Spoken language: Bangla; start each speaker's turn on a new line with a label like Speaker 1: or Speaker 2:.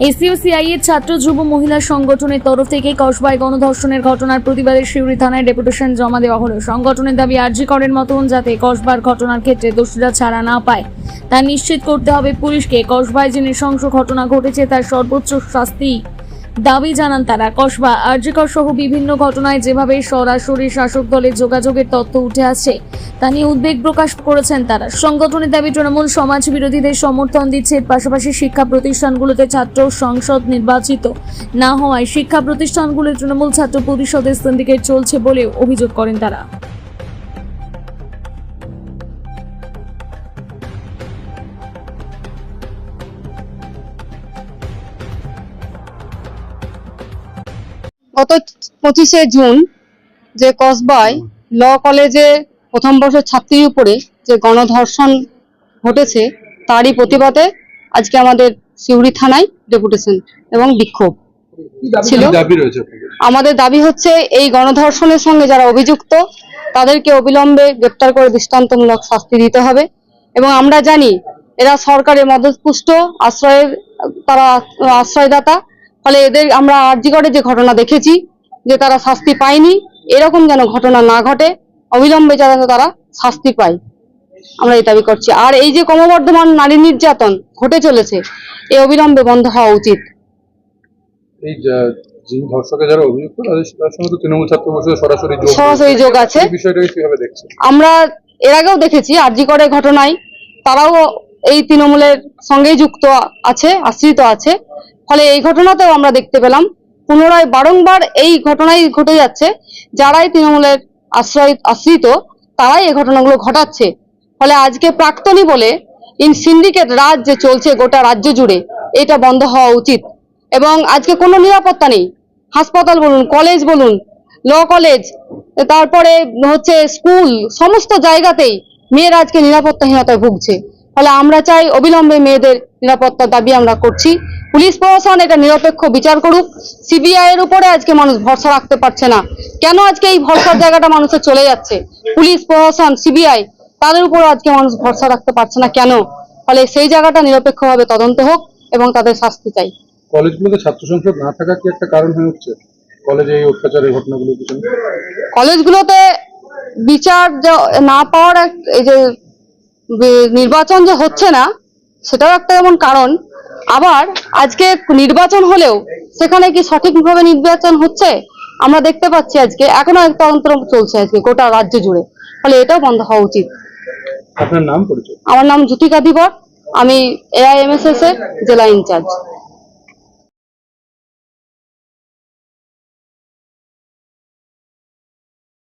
Speaker 1: এসইউসিআই এর ছাত্র যুব মহিলা সংগঠনের তরফ থেকে কসবায় গণধর্ষণের ঘটনার প্রতিবাদে সিউড়ি থানায় ডেপুটেশন জমা দেওয়া হলো। সংগঠনের দাবি আরজি করের মতন যাতে কসবার ঘটনার ক্ষেত্রে দোষীরা ছাড়া না পায় তা নিশ্চিত করতে হবে পুলিশকে। কসবায় যে নৃশংস ঘটনা ঘটেছে তার সর্বোচ্চ শাস্তি দাবি জানান তারা। কসবা আরজিকর সহ বিভিন্ন ঘটনায় যেভাবে সরাসরি শাসক দলের যোগাযোগের তথ্য উঠে আসছে তা নিয়ে উদ্বেগ প্রকাশ করেছেন তারা। সংগঠনের দাবি তৃণমূল সমাজ বিরোধীদের সমর্থন দিচ্ছে, পাশাপাশি শিক্ষা প্রতিষ্ঠানগুলোতে ছাত্র সংসদ নির্বাচিত না হওয়ায় শিক্ষা প্রতিষ্ঠানগুলোর তৃণমূল ছাত্র পরিষদের সিন্ডিকেট চলছে বলে অভিযোগ করেন তারা।
Speaker 2: গত 25শে জুন যে কসবায় ল কলেজে প্রথম বর্ষের ছাত্রীর উপরে যে গণধর্ষণ ঘটেছে তারই প্রতিবাদে আজকে আমাদের সিউড়ি থানায় ডেপুটেশন এবং বিক্ষোভ ছিল। আমাদের দাবি হচ্ছে এই গণধর্ষণের সঙ্গে যারা অভিযুক্ত তাদেরকে অবিলম্বে গ্রেপ্তার করে দৃষ্টান্তমূলক শাস্তি দিতে হবে। এবং আমরা জানি এরা সরকারের মদতপুষ্ট তারা আশ্রয়দাতা, ফলে এদের আমরা আরজি করে যে ঘটনা দেখেছি যে তারা শাস্তি পায়নি, এরকম যেন ঘটনা না ঘটে, অবিলম্বে যেন তারা শাস্তি পায়, আমরা এই দাবি করছি। আর এই যে ক্রমবর্ধমান নারী নির্যাতন ঘটে চলেছে এই অবিলম্বে বন্ধ হওয়া উচিত।
Speaker 3: এই ধর্ষকের যারা অভিযুক্ত তাদের সঙ্গে তো তৃণমূল ছাত্র পরিষদের
Speaker 2: সরাসরি যোগ আছে।
Speaker 3: বিষয়টাকে কিভাবে দেখছেন?
Speaker 2: আমরা এর আগেও দেখেছি আরজি করে ঘটনায় তারাও এই তৃণমূলের সঙ্গেই যুক্ত আছে, আশ্রিত আছে। ফলে এই ঘটনাতেও আমরা দেখতে পেলাম পুনরায় বারংবার এই ঘটনাই ঘটে যাচ্ছে। যারাই তৃণমূলের আশ্রিত তারাই এই ঘটনাগুলো ঘটাচ্ছে। ফলে আজকে প্রাক্তনী বলে সিন্ডিকেট রাজ যে চলছে গোটা রাজ্য জুড়ে, এটা বন্ধ হওয়া উচিত। এবং আজকে কোনো নিরাপত্তা নেই, হাসপাতাল বলুন, কলেজ বলুন, ল কলেজ, তারপরে হচ্ছে স্কুল, সমস্ত জায়গাতেই মেয়েরা আজকে নিরাপত্তাহীনতায় ভুগছে। ফলে আমরা চাই অবিলম্বে মেয়েদের নিরাপত্তার দাবি আমরা করছি। পুলিশ প্রশাসন এটা নিরপেক্ষ বিচার করুক। সিবিআই এর উপরে আজকে মানুষ ভরসা রাখতে পারছে না। কেন আজকে এই ভরসার জায়গাটা মানুষের চলে যাচ্ছে? পুলিশ প্রশাসন, সিবিআই, তাদের উপর আজকে মানুষ ভরসা রাখতে পারছে না কেন? ফলে সেই জায়গাটা নিরপেক্ষভাবে তদন্ত হোক এবং তাদের শাস্তি চাই।
Speaker 3: কলেজগুলোতে ছাত্র সংসদ না থাকা কি একটা কারণ হয়ে উঠছে কলেজে এই অত্যাচারের ঘটনাগুলো?
Speaker 2: কলেজগুলোতে বিচার না পাওয়ার এই যে নির্বাচন যে হচ্ছে না সেটাও একটা এমন কারণ। আবার আজকে নির্বাচন হলেও সেখানে কি সঠিকভাবে নির্বাচন হচ্ছে আমরা দেখতে পাচ্ছি আজকে এখনো একটা তদন্ত চলছে আজকে গোটা রাজ্য জুড়ে। ফলে এটাও বন্ধ হওয়া উচিত।
Speaker 3: আপনার নাম পরিচয়?
Speaker 2: আমার নাম জ্যোতিকা ধীবর, আমি AIMSS এর জেলা ইনচার্জ।